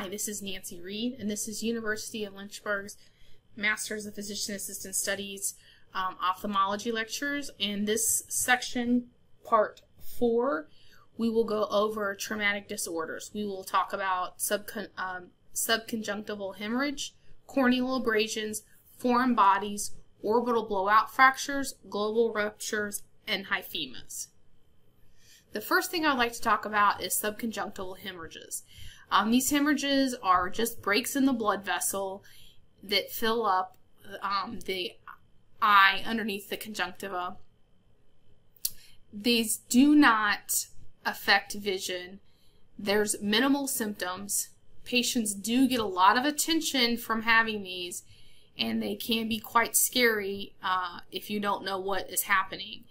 Hi, this is Nancy Reed, and this is University of Lynchburg's Masters of Physician Assistant Studies Ophthalmology lectures. In this section, part 4, we will go over traumatic disorders. We will talk about subconjunctival hemorrhage, corneal abrasions, foreign bodies, orbital blowout fractures, global ruptures, and hyphemas. The first thing I'd like to talk about is subconjunctival hemorrhages. These hemorrhages are just breaks in the blood vessel that fill up the eye underneath the conjunctiva. These do not affect vision. There's minimal symptoms. Patients do get a lot of attention from having these, and they can be quite scary if you don't know what is happening.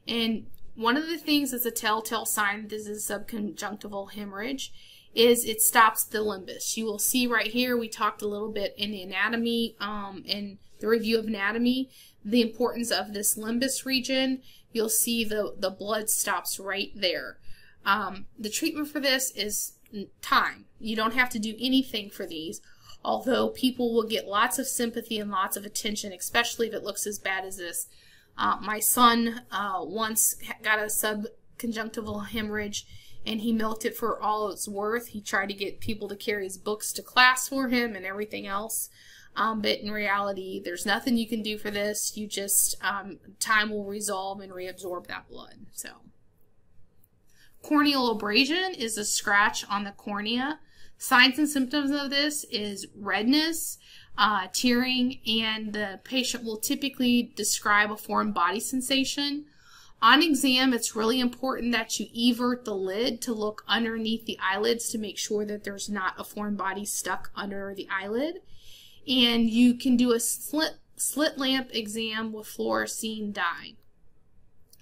And one of the things that's a telltale sign that this is subconjunctival hemorrhage is it stops the limbus. You will see right here, we talked a little bit in the anatomy, in the review of anatomy, the importance of this limbus region. You'll see the blood stops right there. The treatment for this is time. You don't have to do anything for these, although people will get lots of sympathy and lots of attention, especially if it looks as bad as this. My son once got a subconjunctival hemorrhage, and he milked it for all it's worth. He tried to get people to carry his books to class for him and everything else. But in reality, there's nothing you can do for this. You just, time will resolve and reabsorb that blood. So, corneal abrasion is a scratch on the cornea. Signs and symptoms of this is redness, tearing, and the patient will typically describe a foreign body sensation. On exam, it's really important that you evert the lid to look underneath the eyelids to make sure that there's not a foreign body stuck under the eyelid. And you can do a slit lamp exam with fluorescein dye.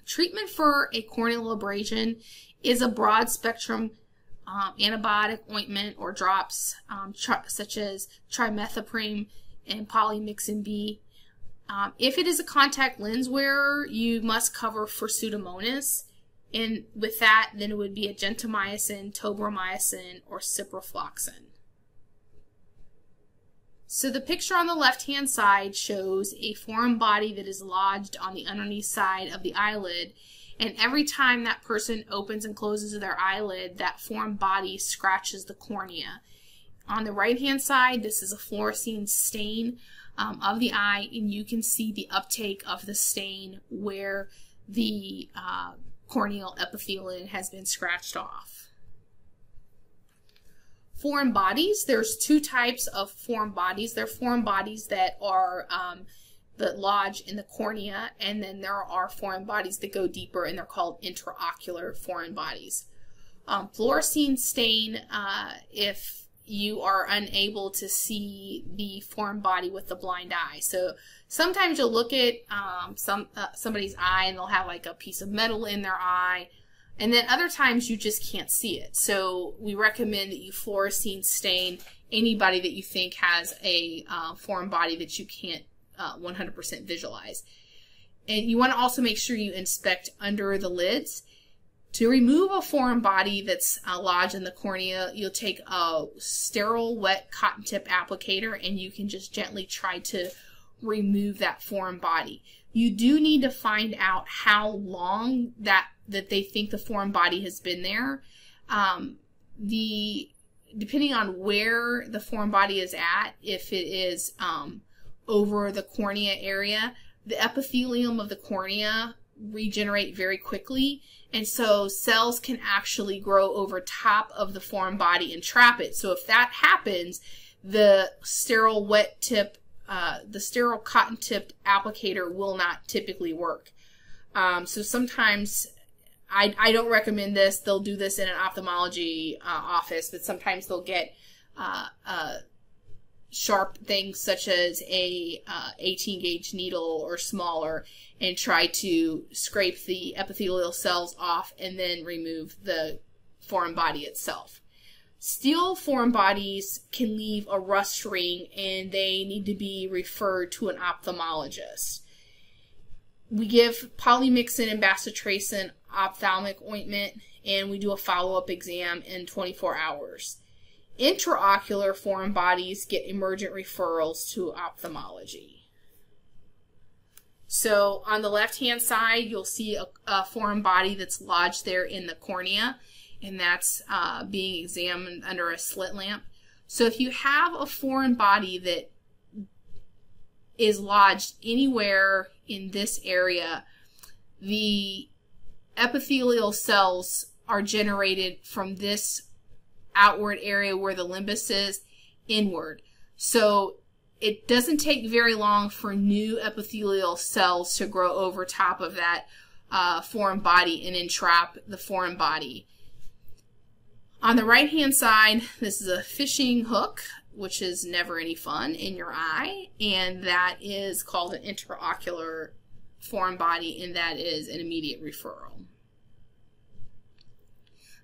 Treatment for a corneal abrasion is a broad spectrum antibiotic ointment or drops such as trimethoprim and polymyxin B. If it is a contact lens wearer, you must cover for Pseudomonas, and with that, then it would be a gentamicin, tobramycin, or ciprofloxacin. So the picture on the left-hand side shows a foreign body that is lodged on the underneath side of the eyelid, and every time that person opens and closes their eyelid, that foreign body scratches the cornea. On the right-hand side, this is a fluorescein stain of the eye, and you can see the uptake of the stain where the corneal epithelium has been scratched off. Foreign bodies, there's two types of foreign bodies. There are foreign bodies that are that lodge in the cornea, and then there are foreign bodies that go deeper, and they're called intraocular foreign bodies. Fluorescein stain, if you are unable to see the foreign body with the blind eye. So sometimes you'll look at somebody's eye and they'll have like a piece of metal in their eye, and then other times you just can't see it. So we recommend that you fluorescein stain anybody that you think has a foreign body that you can't 100% visualize. And you want to also make sure you inspect under the lids. To remove a foreign body that's lodged in the cornea, you'll take a sterile wet cotton tip applicator and you can just gently try to remove that foreign body. You do need to find out how long that they think the foreign body has been there. Depending on where the foreign body is at, if it is over the cornea area, the epithelium of the cornea regenerate very quickly, and so cells can actually grow over top of the foreign body and trap it. So if that happens, the sterile wet tip, the sterile cotton tipped applicator will not typically work. So sometimes I don't recommend this. They'll do this in an ophthalmology office, but sometimes they'll get sharp things such as a 18 gauge needle or smaller and try to scrape the epithelial cells off and then remove the foreign body itself. Steel foreign bodies can leave a rust ring and they need to be referred to an ophthalmologist. We give polymyxin and bacitracin ophthalmic ointment, and we do a follow-up exam in 24 hours. Intraocular foreign bodies get emergent referrals to ophthalmology. So on the left-hand side, you'll see a foreign body that's lodged there in the cornea, and that's being examined under a slit lamp. So if you have a foreign body that is lodged anywhere in this area, the epithelial cells are generated from this outward area where the limbus is inward. So it doesn't take very long for new epithelial cells to grow over top of that foreign body and entrap the foreign body. On the right hand side, this is a fishing hook, which is never any fun, in your eye, and that is called an intraocular foreign body, and that is an immediate referral.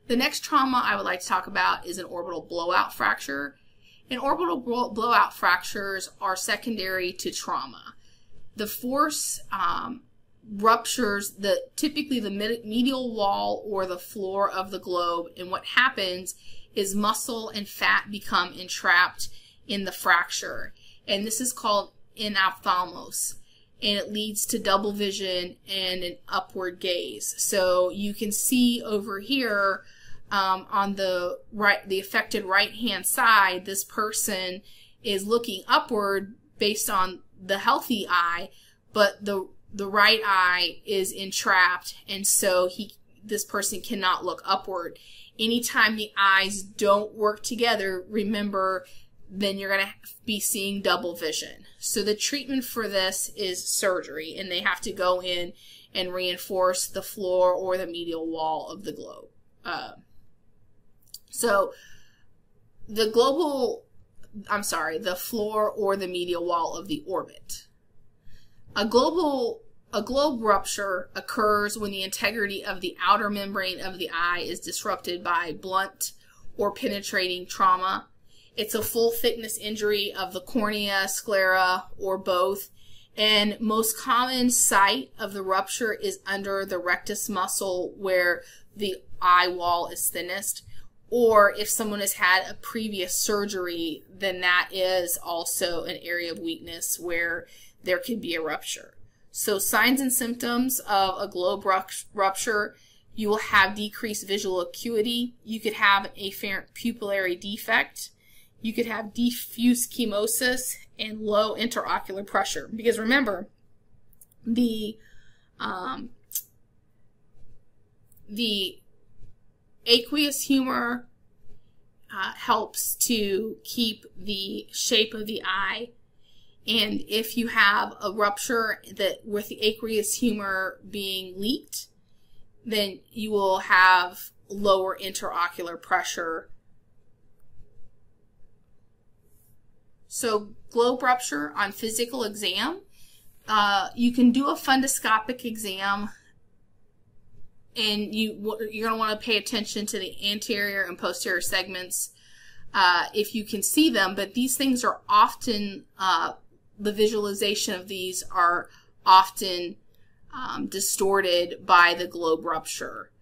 The next trauma I would like to talk about is an orbital blowout fracture. And orbital blowout fractures are secondary to trauma. The force ruptures typically the medial wall or the floor of the globe, and what happens is muscle and fat become entrapped in the fracture. And this is called enophthalmos, and it leads to double vision and an upward gaze. So you can see over here on the affected right-hand side, this person is looking upward based on the healthy eye, but the right eye is entrapped, and so this person cannot look upward. Anytime the eyes don't work together, remember, then you're going to be seeing double vision. So the treatment for this is surgery, and they have to go in and reinforce the floor or the medial wall of the globe. So the floor or the medial wall of the orbit. A globe rupture occurs when the integrity of the outer membrane of the eye is disrupted by blunt or penetrating trauma. It's a full thickness injury of the cornea, sclera, or both. And most common site of the rupture is under the rectus muscle where the eye wall is thinnest. Or if someone has had a previous surgery, then that is also an area of weakness where there could be a rupture. So signs and symptoms of a globe rupture: you will have decreased visual acuity. You could have an afferent pupillary defect. You could have diffuse chemosis and low intraocular pressure. Because remember, the aqueous humor helps to keep the shape of the eye, and if you have a rupture with the aqueous humor being leaked, then you will have lower intraocular pressure. So globe rupture on physical exam, you can do a fundoscopic exam, and you're going to want to pay attention to the anterior and posterior segments if you can see them, but these things are often, the visualization of these are often distorted by the globe rupture.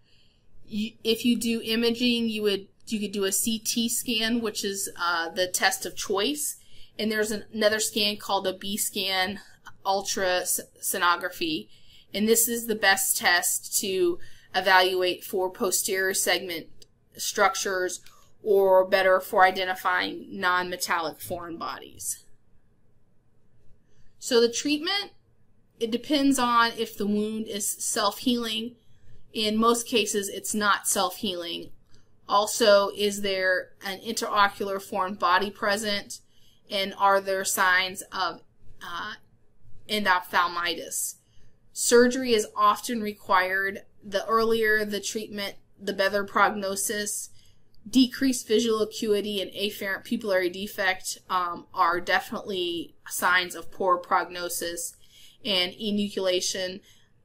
If you do imaging, you could do a CT scan, which is the test of choice, and there's another scan called a B-scan ultrasonography, and this is the best test to evaluate for posterior segment structures, or better, for identifying non-metallic foreign bodies. So the treatment, it depends on if the wound is self-healing. In most cases, it's not self-healing. Also, is there an intraocular foreign body present, and are there signs of endophthalmitis? Surgery is often required. The earlier the treatment, the better prognosis. Decreased visual acuity and afferent pupillary defect are definitely signs of poor prognosis, and enucleation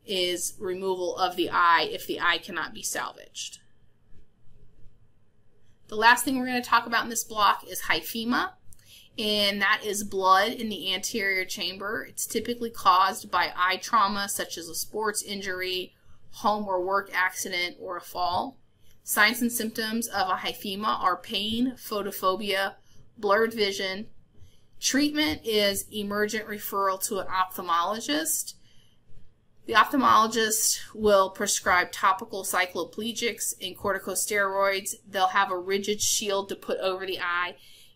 is removal of the eye if the eye cannot be salvaged. The last thing we're going to talk about in this block is hyphema, and that is blood in the anterior chamber. It's typically caused by eye trauma such as a sports injury, home or work accident, or a fall. Signs and symptoms of a hyphema are pain, photophobia, blurred vision. Treatment is emergent referral to an ophthalmologist. The ophthalmologist will prescribe topical cycloplegics and corticosteroids. They'll have a rigid shield to put over the eye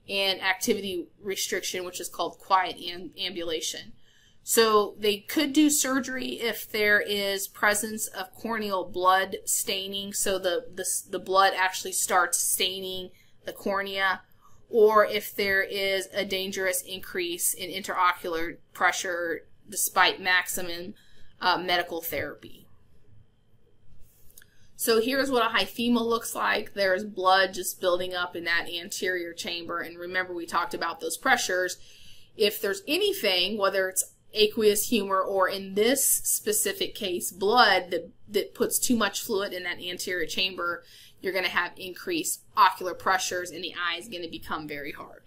and activity restriction, which is called quiet ambulation. So they could do surgery if there is presence of corneal blood staining, so the blood actually starts staining the cornea, or if there is a dangerous increase in intraocular pressure despite maximum medical therapy. So here's what a hyphema looks like. There's blood just building up in that anterior chamber, and remember we talked about those pressures. If there's anything, whether it's aqueous humor or in this specific case blood that puts too much fluid in that anterior chamber, you're going to have increased ocular pressures and the eye is going to become very hard.